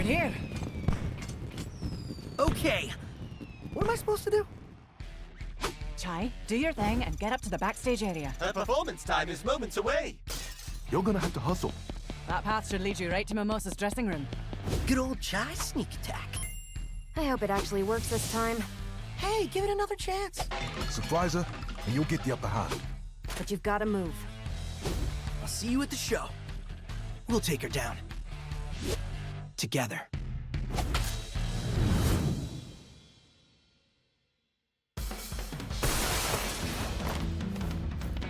Right here. Okay. What am I supposed to do? Chai, do your thing and get up to the backstage area. Her performance time is moments away. You're gonna have to hustle. That path should lead you right to Mimosa's dressing room. Good old Chai sneak attack. I hope it actually works this time. Hey, give it another chance. Surprise her, and you'll get the upper hand. But you've got to move. I'll see you at the show. We'll take her down. Together.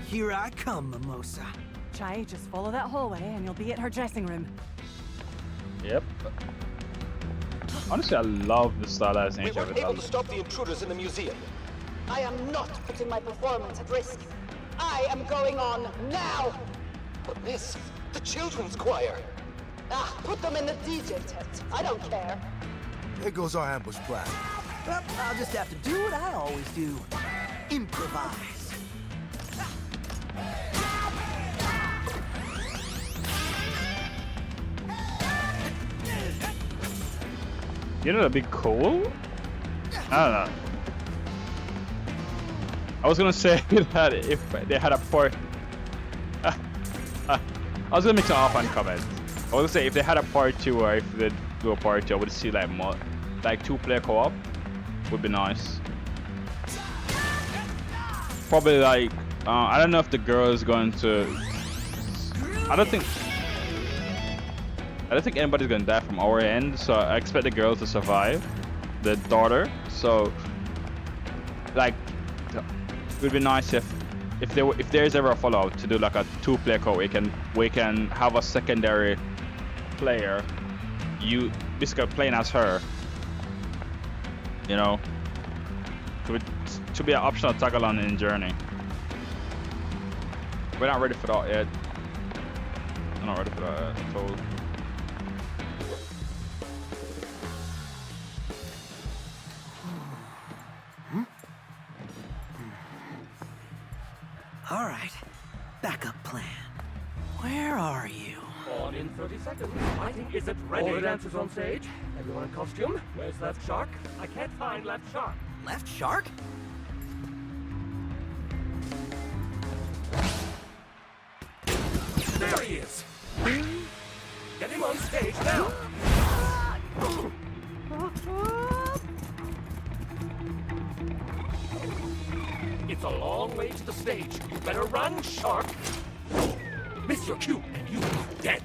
Here I come, Mimosa. Chai, just follow that hallway and you'll be at her dressing room. Yep. Honestly, I love the stylized We nature of weren't it. able to stop the intruders in the museum. I am not putting my performance at risk. I am going on now! But miss, the children's choir. Ah, put them in the DJ tent. I don't care. There goes our ambush plan. Well, I'll just have to do what I always do. Improvise. You know, that'd be cool. I don't know. I was gonna say that if they had a part, I was gonna make some offhand comments. I was gonna say if they had a part 2, or if they do a part 2, I would see like more, like 2-player co-op would be nice. Probably like I don't know if the girl is going to. I don't think anybody's gonna die from our end, so I expect the girl to survive, the daughter. So, like, it would be nice if there's ever a follow-up to do like a 2-player co. We can have a secondary player, you basically playing as her. You know, to be an optional tag along in Journey. We're not ready for that yet. I'm not ready for that yet at all. All right. Backup plan. Where are you? On in 30 seconds. Lighting isn't ready. All the dancers on stage. Everyone in costume. Where's Left Shark? I can't find Left Shark. Left Shark? There he is. Get him on stage now. It's a long way to the stage. You better run, Shark. Miss your cue, and you are dead.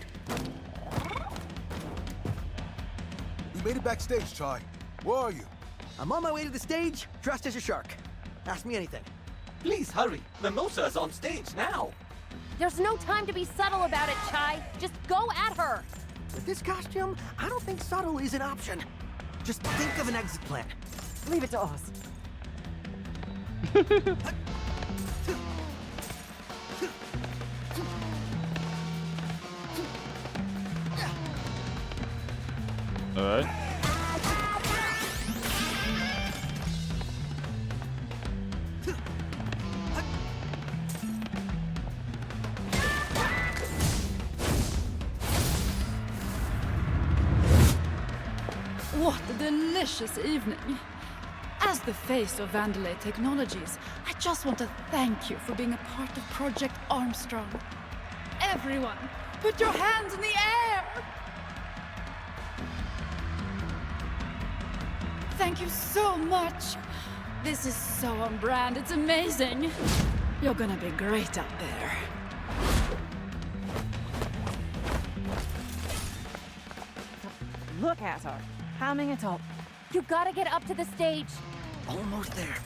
We made it backstage, Chai. Where are you? I'm on my way to the stage, dressed as a shark. Ask me anything. Please hurry. Mimosa's on stage now. There's no time to be subtle about it, Chai. Just go at her. With this costume, I don't think subtle is an option. Just think of an exit plan. Leave it to us. Alright. What a delicious evening. As the face of Vandalay Technologies, I just want to thank you for being a part of Project Armstrong. Everyone, put your hands in the air! Thank you so much. This is so on brand, it's amazing. You're gonna be great out there. Look at her, hamming it up. You gotta get up to the stage. Almost there.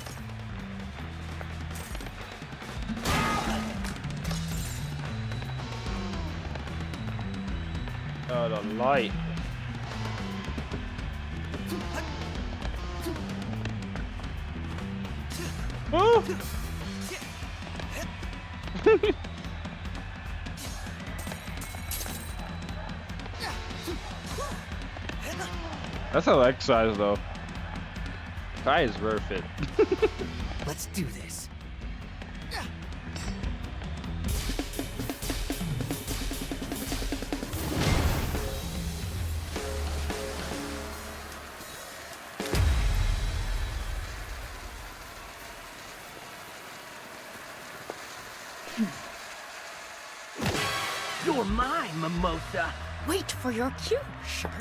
Oh, the light. Oh! That's a leg size though. That is worth it. Let's do this. You're mine, Mimosa. Wait for your cue, Shark.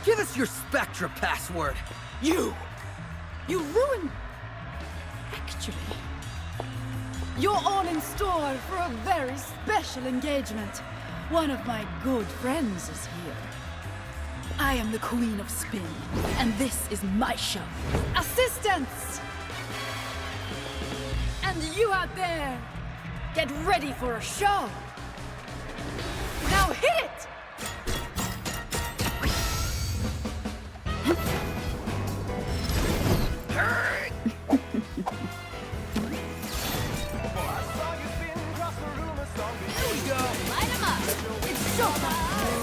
Give us your Spectra password. You ruined. Actually, you're all in store for a very special engagement. One of my good friends is here. I am the Queen of Spin, and this is my show. Assistants! And you out there, get ready for a show. Now hit it! Light 'em up! It's showtime!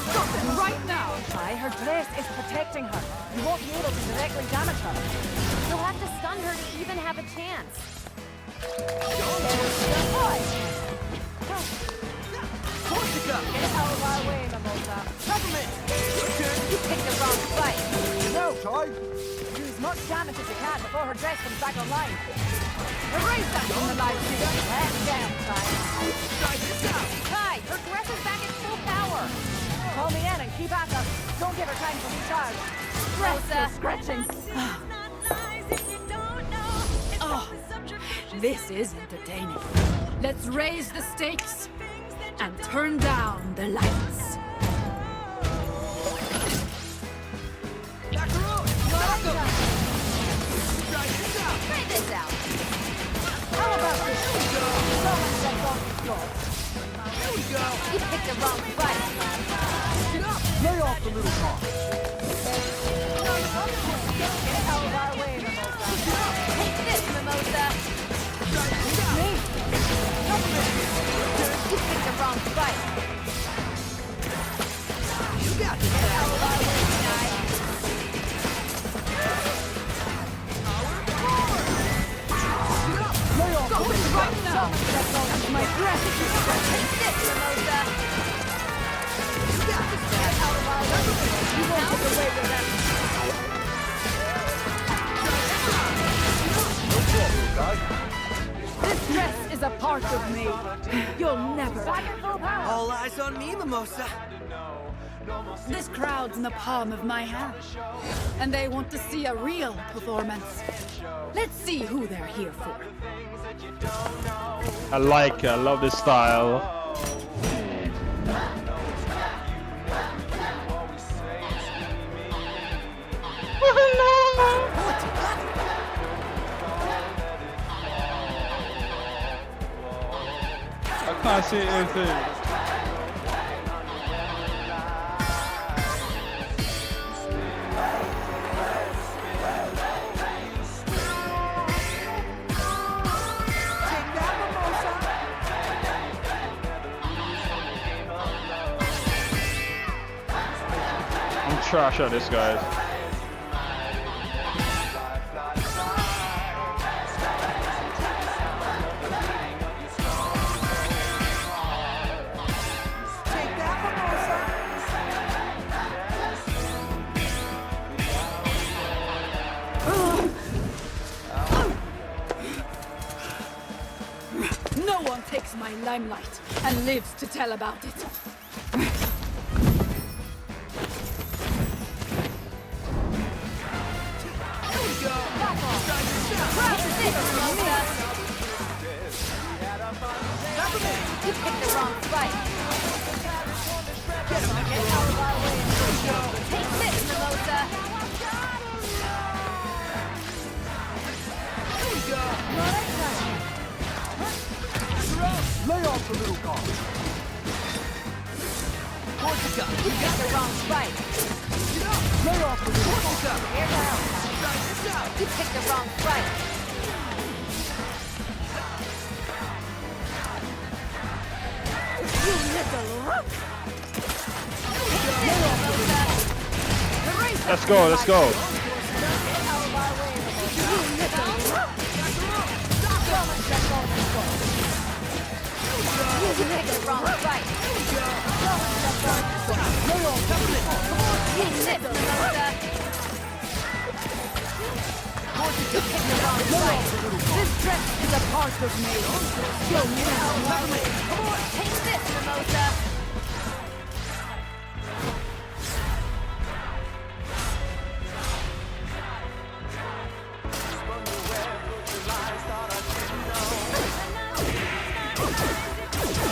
Stop them right now! Chai, her dress is protecting her. You won't be able to directly damage her. You'll have to stun her to even have a chance. Corsica! Get out of our way, Mimosa. Peppermint! You picked the wrong fight. Now, Chai. Do as much damage as you can before her dress comes back online. Erase that from the live feed. Let's down, Chai. Kai, her dress is back at full power. Call me in and keep at her. Don't give her time to recharge. Rosa. Scratching. Oh, this is entertaining. Let's raise the stakes and turn down the lights. Try this out. How about this? So much that's on the floor. You picked the wrong fight. Lay off the little car. Get out of our way, Mimosa. Take this, Mimosa. Me? You picked the wrong fight. You got this. Get out of our way, Kai. Lay off Go the little car. right now! My breath is Take this, Mimosa. Get out of our way. You won't get away with that. No problem, guy. This dress is a part of me. You'll never. All eyes on me, Mimosa. This crowd's in the palm of my hand, and they want to see a real performance. Let's see who they're here for. I like it. I love this style. I can't see anything. I'm trash at this, guys. No one takes my limelight and lives to tell about it. Take this, Mimosa. You picked the wrong fight. Get out of our way. Take this, Mimosa. Lay off the little car. Corsica! You picked the wrong fight. Lay off the little car. Here now. You picked the wrong fight. You little rook! Let's go, let's go. You picked the wrong fight. You missed, Mimosa. You picked the wrong fight. This Stress is a part of me. Show me how. Come on, take this, Mimosa!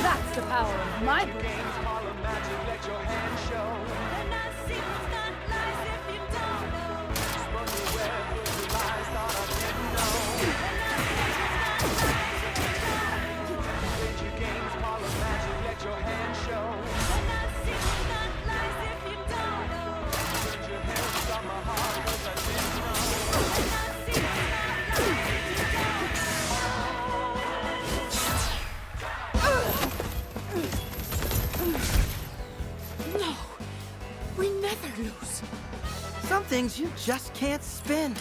That's the power of my brain. No, we never lose. Some things you just can't spin.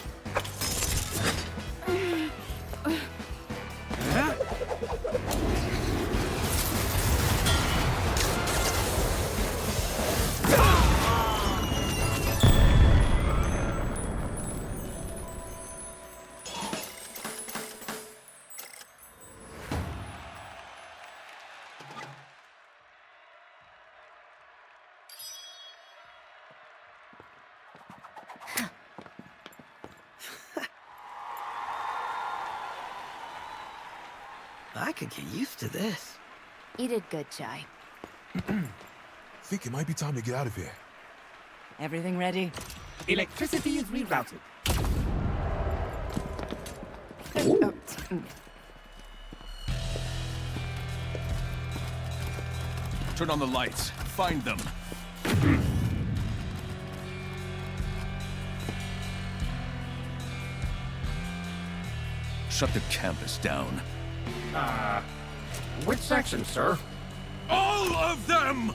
I could get used to this. You did good, Chai. Think it might be time to get out of here. Everything ready? Electricity is rerouted. Turn on the lights. Find them. Shut the campus down. Which section, sir? All of them!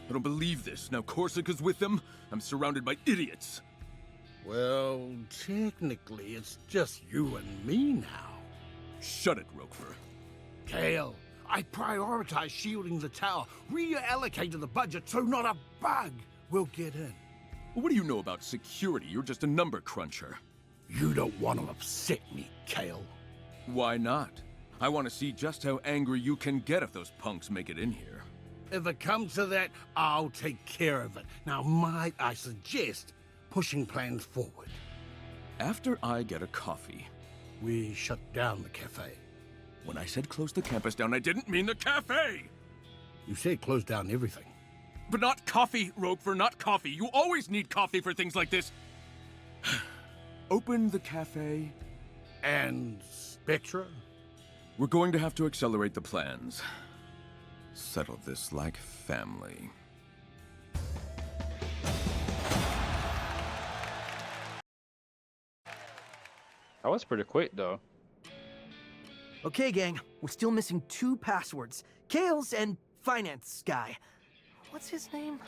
I don't believe this. Now Corsica's with them. I'm surrounded by idiots. Well, technically, it's just you and me now. Shut it, Roquefort. Kale, I prioritized shielding the tower, reallocated the budget so not a bug will get in. Well, what do you know about security? You're just a number cruncher. You don't want to upset me, Kale. Why not? I want to see just how angry you can get if those punks make it in here. If it comes to that, I'll take care of it. Now, might I suggest pushing plans forward? After I get a coffee. We shut down the cafe. When I said close the campus down, I didn't mean the cafe! You said close down everything. But not coffee, Roquefort, not coffee. You always need coffee for things like this. Open the cafe. And Spectra? We're going to have to accelerate the plans. Settle this like family. That was pretty quick, though. Okay, gang, we're still missing 2 passwords. Kale's and finance guy. What's his name?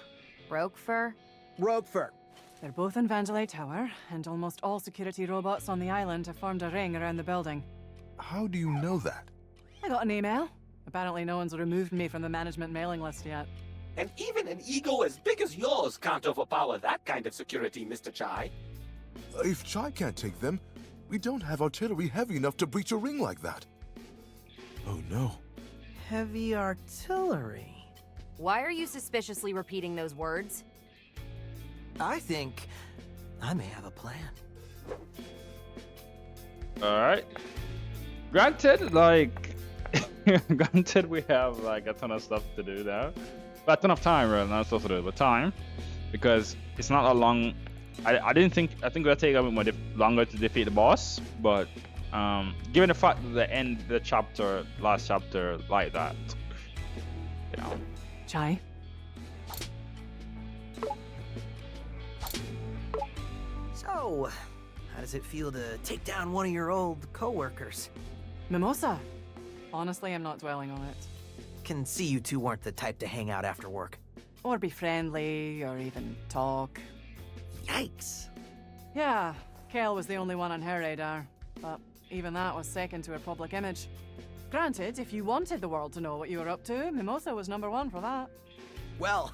Roquefort? Roquefort. They're both in Vandelay Tower, and almost all security robots on the island have formed a ring around the building. How do you know that? I got an email. Apparently no one's removed me from the management mailing list yet. And even an ego as big as yours can't overpower that kind of security, Mr. Chai. If Chai can't take them, we don't have artillery heavy enough to breach a ring like that. Oh no. Heavy artillery. Why are you suspiciously repeating those words? I think I may have a plan. Alright. Granted, like... granted, we have, like, a ton of stuff to do now. But a ton of time, really. Not stuff to do, but time. Because it's not a long... I think it'll take a bit more longer to defeat the boss. But, given the fact that the last chapter, like that, you know. Chai? So, how does it feel to take down one of your old co-workers? Mimosa? Honestly, I'm not dwelling on it. Can see you two weren't the type to hang out after work. Or be friendly, or even talk. Yikes. Yeah, Kale was the only one on her radar. But even that was second to her public image. Granted, if you wanted the world to know what you were up to, Mimosa was #1 for that. Well,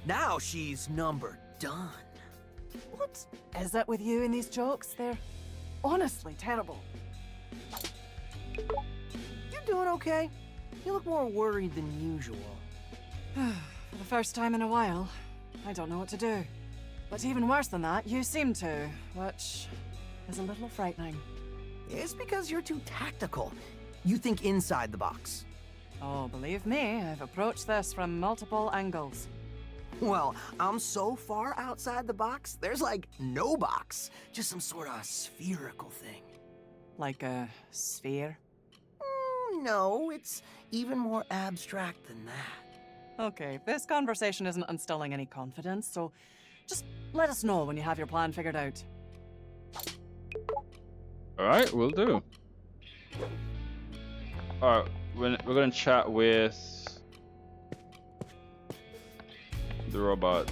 Now she's number done. What is it with you and these jokes? They're honestly terrible. You doing okay? You look more worried than usual. For the first time in a while, I don't know what to do. But even worse than that, you seem to, which is a little frightening. It's because you're too tactical. You think inside the box. Oh, believe me, I've approached this from multiple angles. Well, I'm so far outside the box, there's like no box. Just some sort of spherical thing. Like a sphere? No, it's even more abstract than that. Okay, this conversation isn't instilling any confidence, so just let us know when you have your plan figured out. Alright, will do. Alright, we're gonna chat with the robot.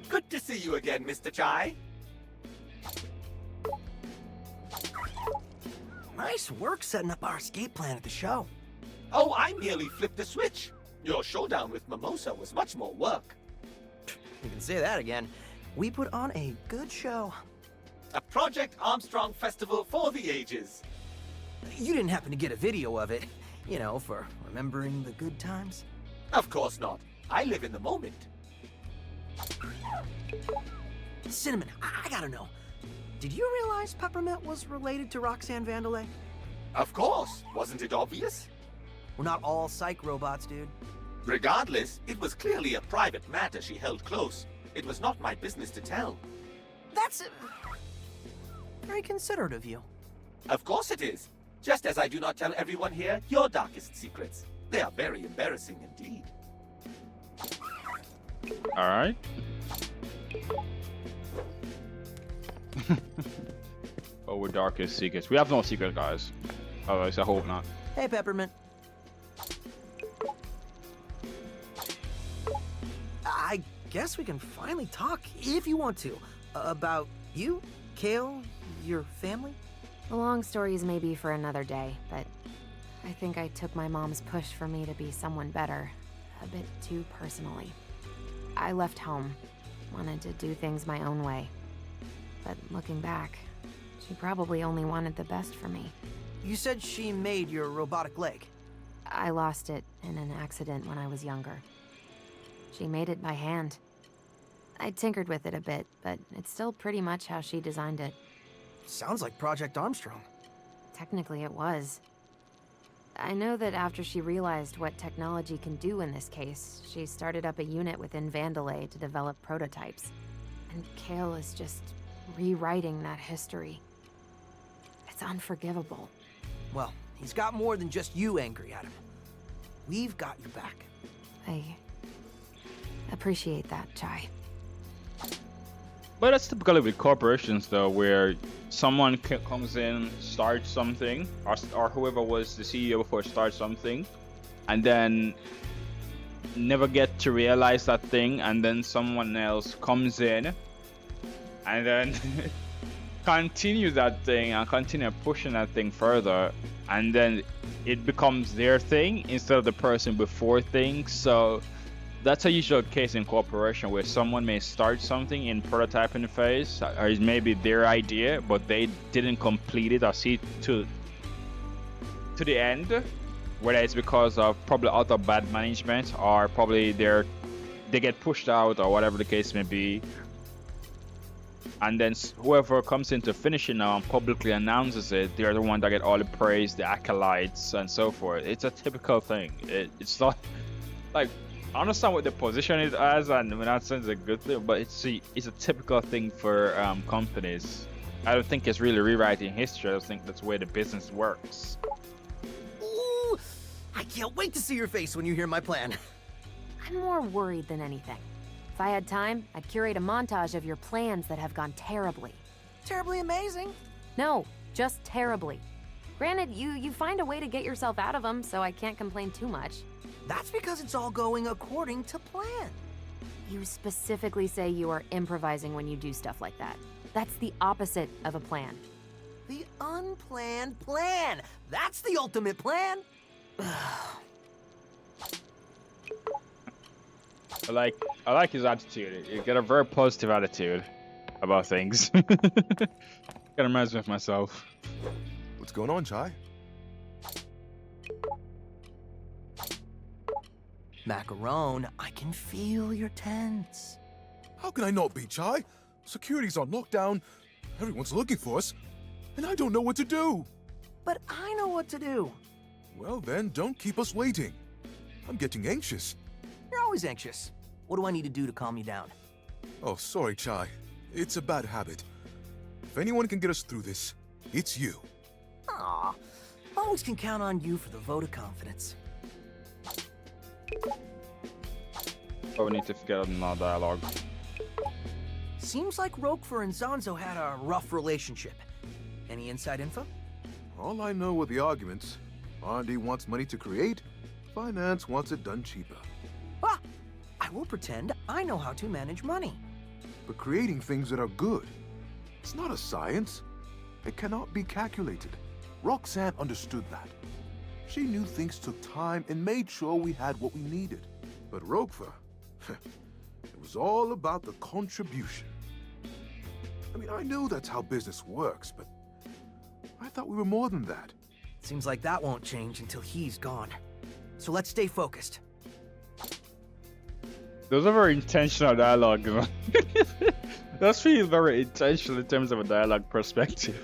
Good to see you again, Mr. Chai. Nice work setting up our escape plan at the show. Oh, I merely flipped the switch. Your showdown with Mimosa was much more work. You can say that again. We put on a good show. A Project Armstrong festival for the ages. You didn't happen to get a video of it, you know, for remembering the good times? Of course not. I live in the moment. Cinnamon, I gotta know. Did you realize Peppermint was related to Roxanne Vandelay? Of course. Wasn't it obvious? We're not all psych robots, dude. Regardless, it was clearly a private matter she held close. It was not my business to tell. That's very considerate of you. Of course it is. Just as I do not tell everyone here your darkest secrets. They are very embarrassing indeed. Alright. Oh, we're darkest secrets. We have no secrets, guys. Otherwise, I hope not. Hey, Peppermint. I guess we can finally talk, if you want to, about you, Kale, your family. The long stories may be for another day, but I think I took my mom's push for me to be someone better a bit too personally. I left home, wanted to do things my own way. But looking back, she probably only wanted the best for me. You said she made your robotic leg. I lost it in an accident when I was younger. She made it by hand. I tinkered with it a bit, but it's still pretty much how she designed it. Sounds like Project Armstrong. Technically, it was. I know that after she realized what technology can do in this case, she started up a unit within Vandelay to develop prototypes. And Kale is just rewriting that history. It's unforgivable. Well, he's got more than just you angry at him. We've got your back. I appreciate that, Chai. But that's typically with corporations, though, where someone comes in, starts something, or whoever was the CEO before starts something, and then never get to realize that thing, and then someone else comes in, and then continue that thing and continue pushing that thing further, and then it becomes their thing instead of the person before thing. So that's a usual case in cooperation, where someone may start something in prototyping phase, or it may be their idea, but they didn't complete it or see it to the end, whether it's because of probably out of bad management, or probably they get pushed out, or whatever the case may be. And then whoever comes in to finish it now and publicly announces it, they're the one that get all the praise, the acolytes, and so forth. It's a typical thing. It's not like, I understand what the position is as, and in that sense, a good thing, but it's a typical thing for companies. I don't think it's really rewriting history. I think that's the way the business works. Ooh, I can't wait to see your face when you hear my plan. I'm more worried than anything. If I had time, I'd curate a montage of your plans that have gone terribly. Terribly amazing. No, just terribly. Granted, you find a way to get yourself out of them, so I can't complain too much. That's because it's all going according to plan. You specifically say you are improvising when you do stuff like that. That's the opposite of a plan. The unplanned plan. That's the ultimate plan. I like his attitude. You get a very positive attitude about things. Kind of reminds me of myself. What's going on, Chai? Macaron, I can feel your tense. How can I not be, Chai? Security's on lockdown, everyone's looking for us, and I don't know what to do. But I know what to do. Well then, don't keep us waiting. I'm getting anxious. You're always anxious. What do I need to do to calm you down? Oh, sorry, Chai. It's a bad habit. If anyone can get us through this, it's you. Aw, always can count on you for the vote of confidence. Oh, we need to forget another dialogue. Seems like Roquefort and Zanzo had a rough relationship. Any inside info? All I know are the arguments. R&D wants money to create, finance wants it done cheaper. Ah! I will pretend I know how to manage money. But creating things that are good, it's not a science. It cannot be calculated. Roxanne understood that. She knew things took time and made sure we had what we needed. But Roquefort, it was all about the contribution. I mean, I know that's how business works, but I thought we were more than that. Seems like that won't change until he's gone. So let's stay focused. Those are very intentional dialogue. That's really very intentional in terms of a dialogue perspective.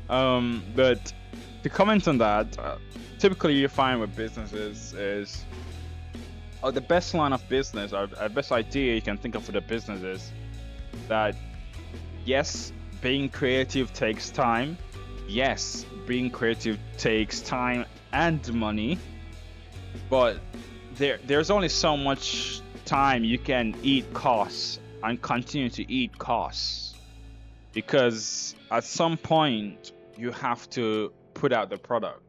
But to comment on that, typically you find with businesses is the best line of business or the best idea you can think of for the business is that yes, being creative takes time. Yes, being creative takes time and money, but there's only so much time you can eat costs and continue to eat costs, because at some point you have to put out the product.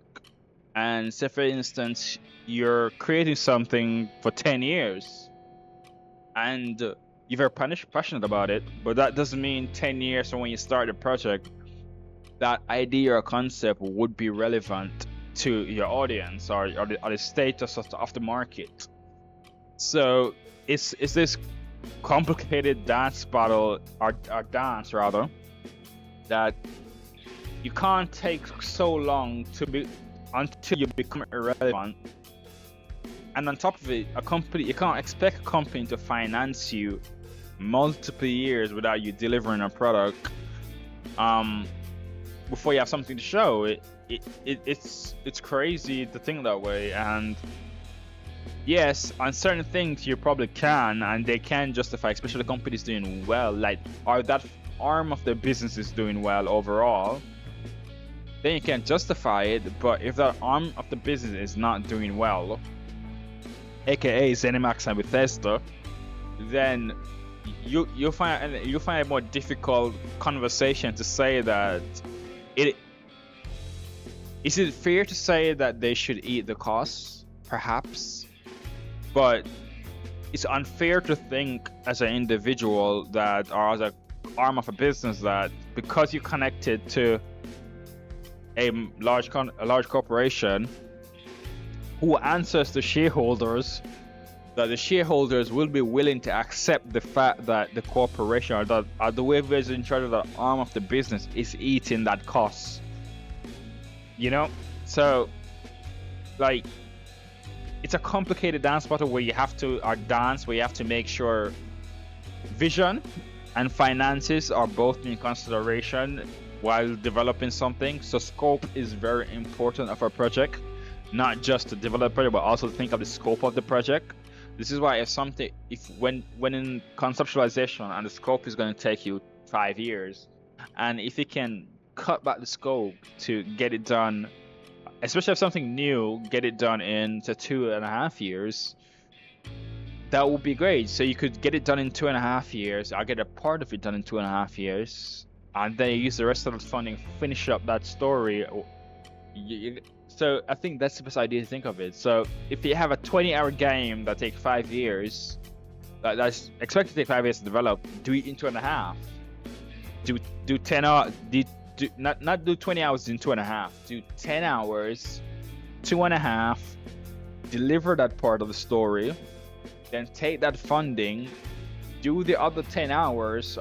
And say for instance you're creating something for 10 years and you're very passionate about it, but that doesn't mean 10 years from when you start the project that idea or concept would be relevant to your audience or the status of the market. So it's this complicated dance battle or dance rather that you can't take so long until you become irrelevant. And on top of it, you can't expect a company to finance you multiple years without you delivering a product before you have something to show. It's crazy to think that way. And yes, on certain things you probably can, and they can justify, especially the companies doing well, like or that arm of the business is doing well overall, then you can justify it. But if that arm of the business is not doing well, aka ZeniMax and Bethesda, then you'll find a more difficult conversation to say that is it fair to say that they should eat the costs? Perhaps, but it's unfair to think as an individual that, or as an arm of a business, that because you connected to a large corporation who answers to shareholders, that the shareholders will be willing to accept the fact that the corporation or the whoever is in charge of the arm of the business is eating that cost. You know, so like it's a complicated dance battle where you have to make sure vision and finances are both in consideration while developing something. So scope is very important of a project, not just to develop a project, but also to think of the scope of the project. This is why when in conceptualization and the scope is going to take you 5 years, and if you can cut back the scope to get it done, especially if something new, get it done in 2.5 years, that would be great. So you could get it done in 2.5 years. I'll get a part of it done in 2.5 years, and then you use the rest of the funding, finish up that story. So I think that's the best idea to think of it. So if you have a 20-hour game that takes 5 years, that's expected to take 5 years to develop, do it in 2.5. Do 10 hours. Not do 20 hours in 2.5. Do 10 hours, 2.5. Deliver that part of the story, then take that funding, do the other 10 hours,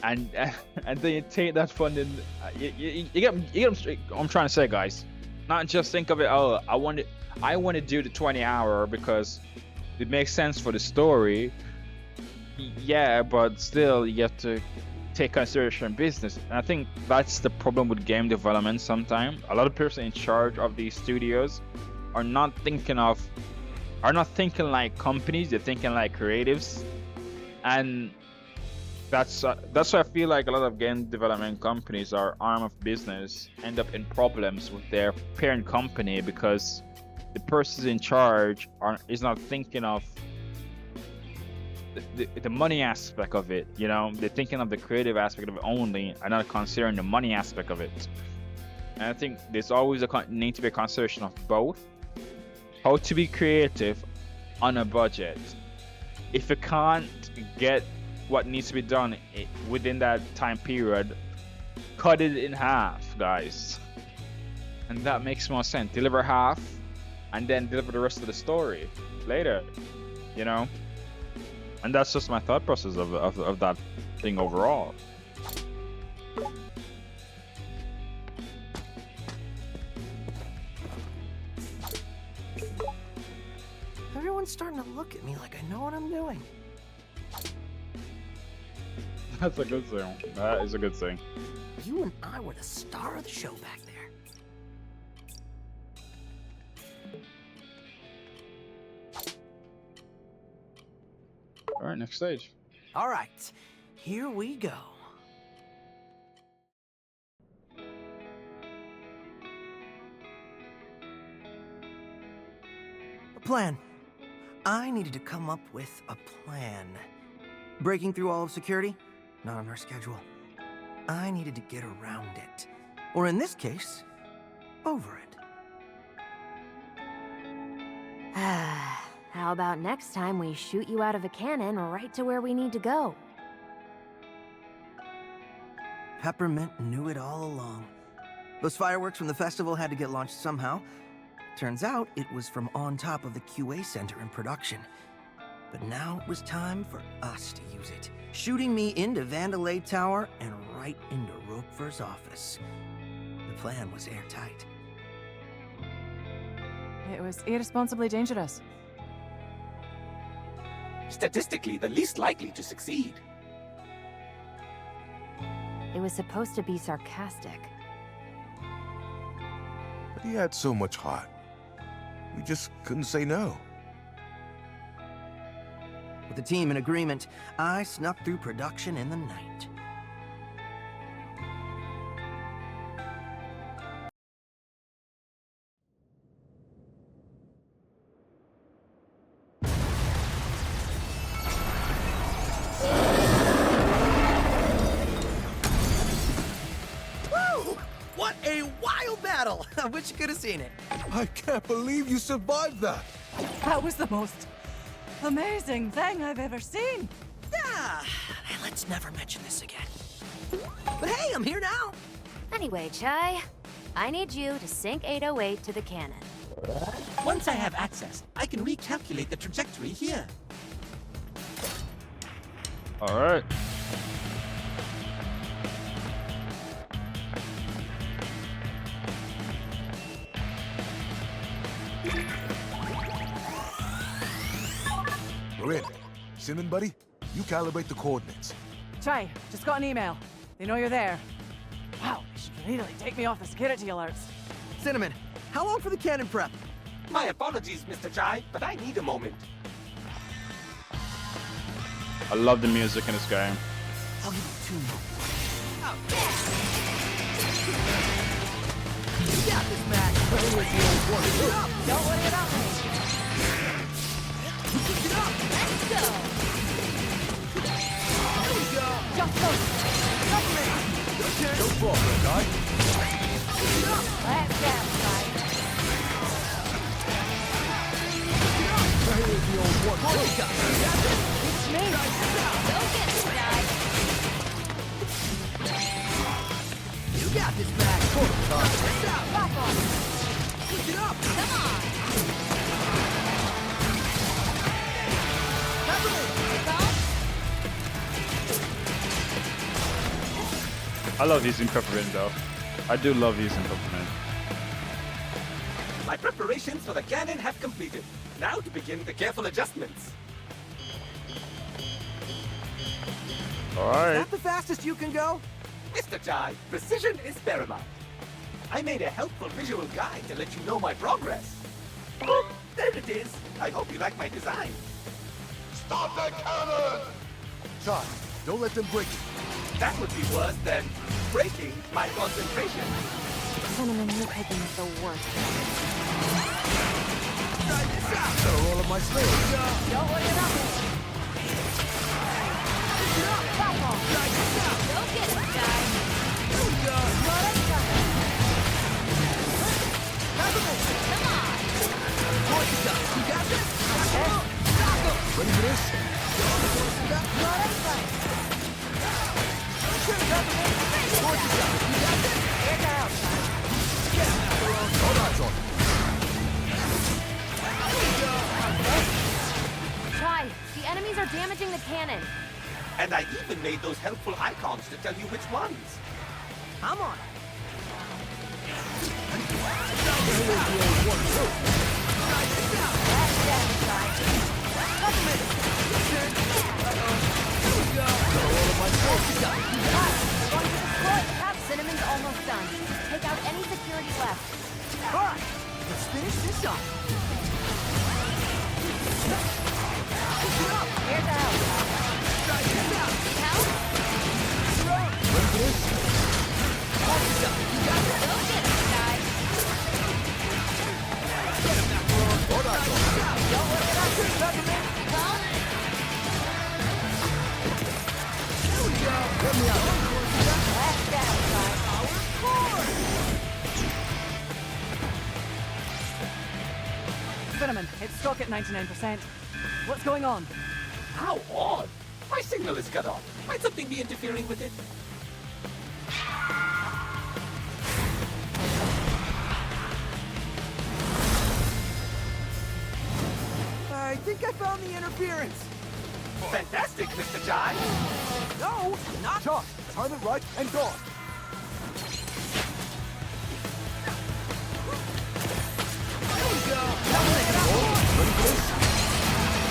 and then you take that funding. You get what I'm trying to say, guys. Not just think of it. Oh, I want to do the 20-hour because it makes sense for the story. Yeah, but still you have to take consideration business. And I think that's the problem with game development sometimes. A lot of people in charge of these studios are not thinking like companies, they're thinking like creatives. And that's why I feel like a lot of game development companies are arm of business end up in problems with their parent company because the person in charge is not thinking of the money aspect of it. You know, they're thinking of the creative aspect of it only and not considering the money aspect of it. And I think there's always need to be a consideration of both. How to be creative on a budget. If you can't get what needs to be done within that time period, cut it in half, guys. And that makes more sense. Deliver half and then deliver the rest of the story later, you know? And that's just my thought process of that thing overall. Everyone's starting to look at me like I know what I'm doing. That's a good thing. That is a good thing. You and I were the star of the show back there. All right, next stage. All right, here we go. A plan. I needed to come up with a plan. Breaking through all of security? Not on our schedule. I needed to get around it. Or in this case, over it. How about next time we shoot you out of a cannon right to where we need to go? Peppermint knew it all along. Those fireworks from the festival had to get launched somehow. Turns out it was from on top of the QA center in production. But now it was time for us to use it, shooting me into Vandalay Tower and right into Roquefort's office. The plan was airtight. It was irresponsibly dangerous. Statistically, the least likely to succeed. It was supposed to be sarcastic. But he had so much heart. We just couldn't say no. With the team in agreement, I snuck through production in the night. Woo! What a wild battle! I wish you could have seen it. I can't believe you survived that. That was the most amazing thing I've ever seen. Ah, let's never mention this again. But hey, I'm here now. Anyway, Chai, I need you to sync 808 to the cannon. Once I have access, I can recalculate the trajectory here. All right. We're in. Simon, buddy, you calibrate the coordinates. Try, just got an email. They know you're there. Wow, they should really take me off the security alerts. Cinnamon, how long for the cannon prep? My apologies, Mr. Chai, but I need a moment. I love the music in this game. I'll give you 2 moments. You got this, Matt. Don't worry about me. Get up. Let's go. There we go. Just go. Peppermint. Your turn. Go for it, guy. Get up. Let's go, guys. Here's the old one. Hold it, guys. That's it. It's me. Go get this guy. You got this, Matt. Check it out. Back on. Switch it up. Come on. I love using peppermint though. I do love using peppermint. My preparations for the cannon have completed. Now to begin the careful adjustments. Alright. Is that the fastest you can go? Mr. Jai, precision is paramount. I made a helpful visual guide to let you know my progress. Oh, there it is. I hope you like my design. Stop the cannon! Chai, don't let them break it. That would be worse than breaking my concentration. Cinnamon, you're picking the worst. Gotta roll up my sleeves. Don't worry about it. Back off. Go get it, guys. Come on. You got this? Ready for this? All eyes on it. Try. The enemies are damaging the cannon. And I even made those helpful icons to tell you which ones. I'm on it. Cinnamon's almost done. Take out any security left. All right, let's finish this up. Here's the help. Help? Ready for this? Go get it, guys. All eyes on it. Don't worry about it. Well, Let me out. let's get it, guys. Cinnamon, it's stuck at 99%. What's going on? How odd. My signal is cut off. Might something be interfering with it? I think I found the interference. Fantastic, Mr. Jai. No, not. Chai, time it right and go. Ready for this?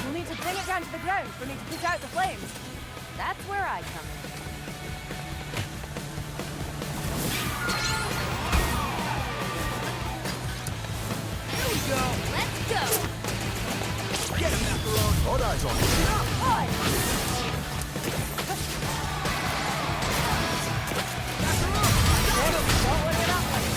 We'll need to bring it down to the ground for me to put out the flames. That's where I come in. Let's go. Get him, Macaron. All eyes on it. Don't worry about it.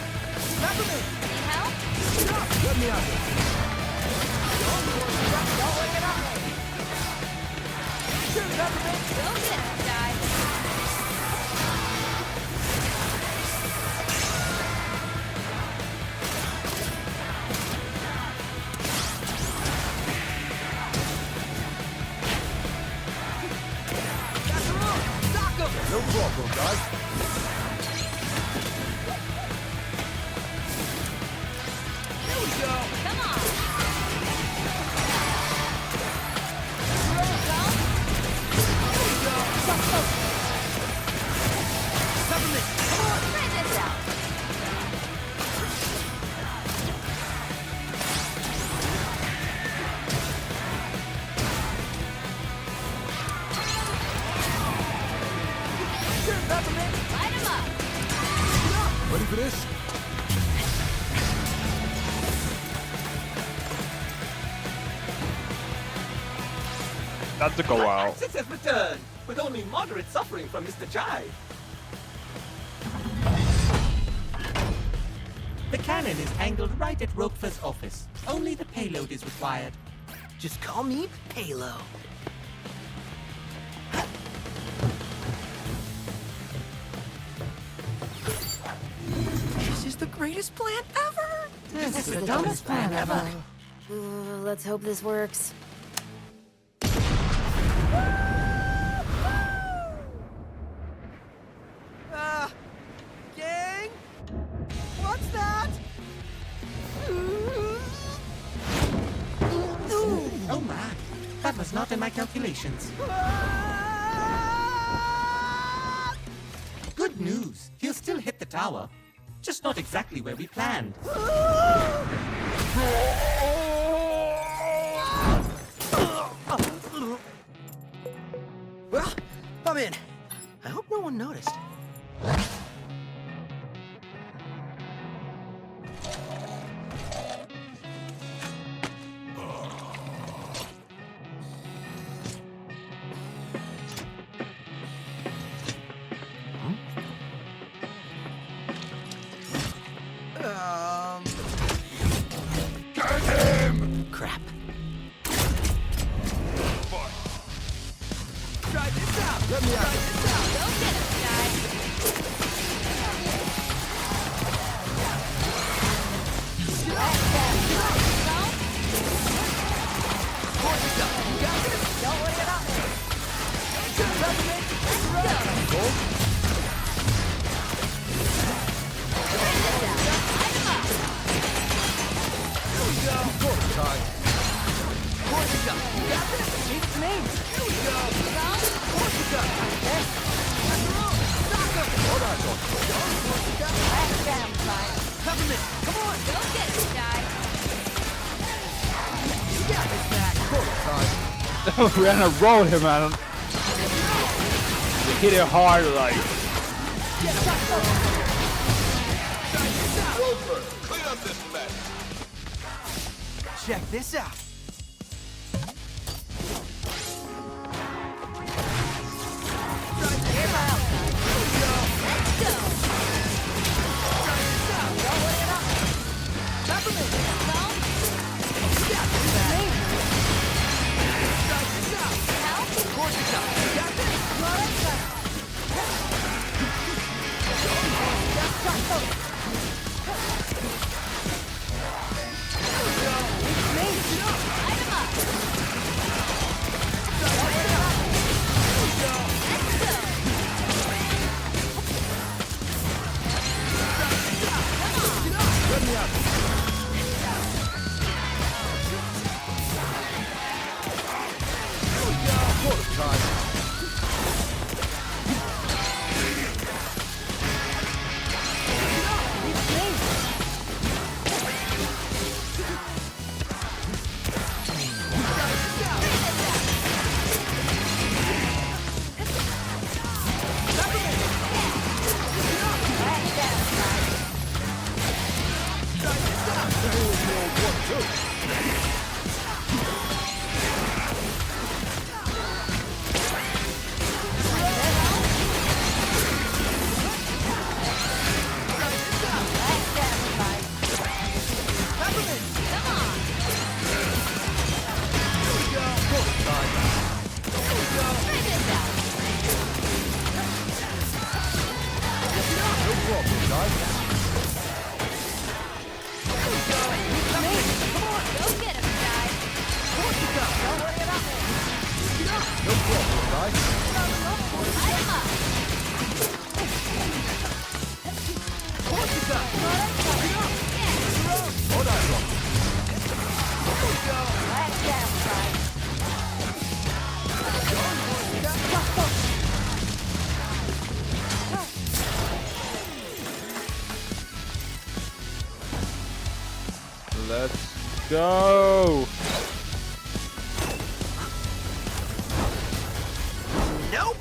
Need help? Let me out here. Don't worry about it. Go get it, guys. No problem, guys. Come on. Try this out. Light 'em up. Ready for this? That took a My while. access has returned, with only moderate suffering from Mr. Jai. The cannon is angled right at Roquefort's office. Only the payload is required. Just call me Payload. This is the greatest plan ever! This is the dumbest plan ever. Let's hope this works. Gang? What's that? Oh my, that was not in my calculations. Good news, he'll still hit the tower. Just not exactly where we planned. Well, I'm in. I hope no one noticed. Get him! Crap. Try this out! Let me out! Go get him, guy. Don't worry about me. We're gonna roll him, man. We hit it hard, like. Clean up this mess! Check this out. Let's go. Nope.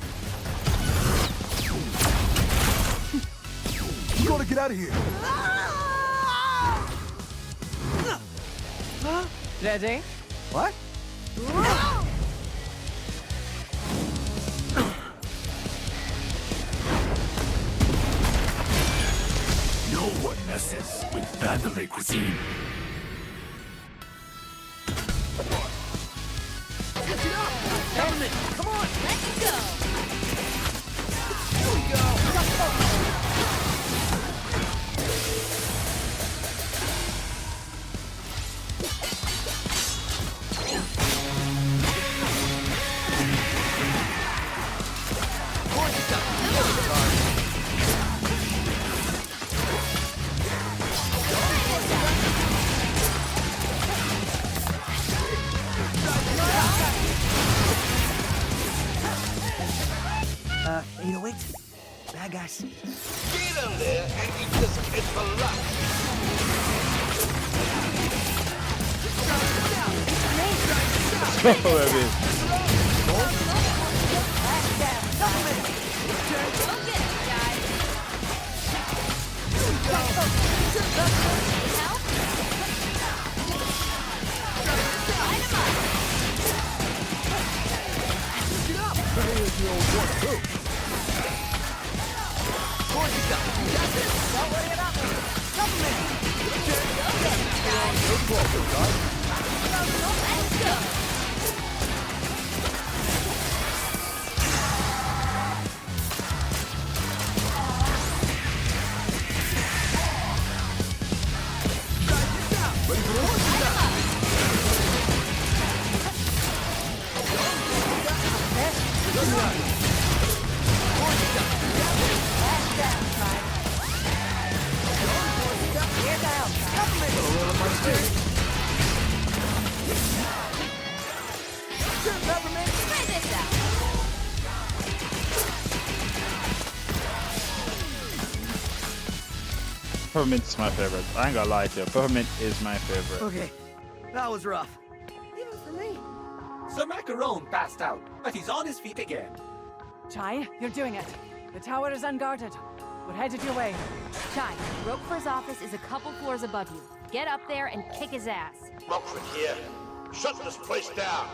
You gotta get out of here. Ready? What? No one messes with Vandalay cuisine. Come on! Let's go! Here we go! Bad guys. Get him there and eat this kid for luck. Don't worry about me. Supplement. Let's go! Peppermint is my favorite. I ain't gonna lie to you. Peppermint is my favorite. Okay, that was rough. Even for me. Sir Macaron passed out, but he's on his feet again. Chai, you're doing it. The tower is unguarded. We're headed your way. Chai, Roquefort's office is a couple floors above you. Get up there and kick his ass. Rockford here. Shut this place down.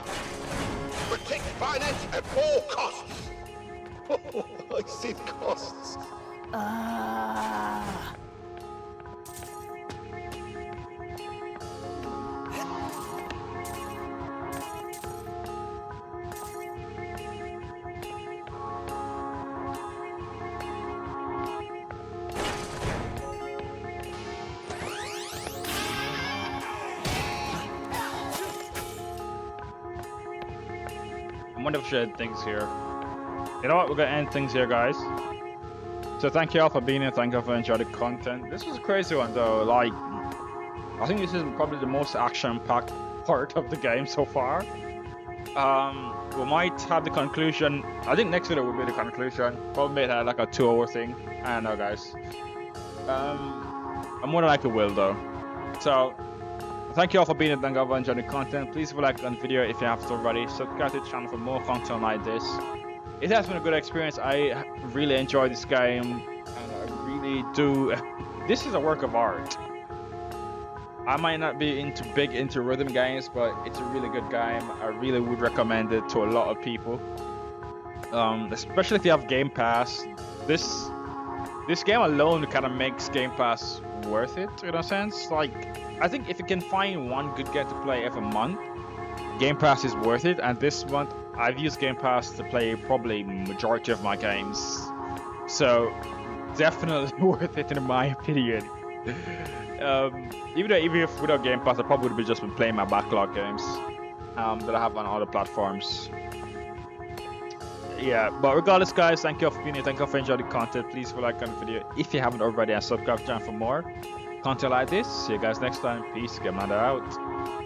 Protect finance at all costs. I said costs. I'm wondering if we should end things here. You know what? We're gonna end things here, guys. So thank you all for being here. Thank you all for enjoying the content. This was a crazy one, though. Like, I think this is probably the most action-packed part of the game so far. We might have the conclusion. I think next video will be the conclusion. Probably make that like a 2-hour thing. I don't know, guys. I'm more than likely will, though. So. Thank you all for being here. Thank you all for enjoying the content. Please like on the video if you haven't already. Subscribe to the channel for more content like this. It has been a good experience. I really enjoyed this game, and I really do. This is a work of art. I might not be into rhythm games, but it's a really good game. I really would recommend it to a lot of people, especially if you have Game Pass. This game alone kind of makes Game Pass worth it in a sense. Like, I think if you can find one good game to play every month, Game Pass is worth it. And this month, I've used Game Pass to play probably majority of my games, so definitely worth it in my opinion. Even if without Game Pass, I probably would have just been playing my backlog games that I have on other platforms. Yeah, but regardless, guys, thank you all for being here. Thank you all for enjoying the content. Please like on the video if you haven't already, and subscribe to the channel for more content like this. See you guys next time. Peace. Gamelander out.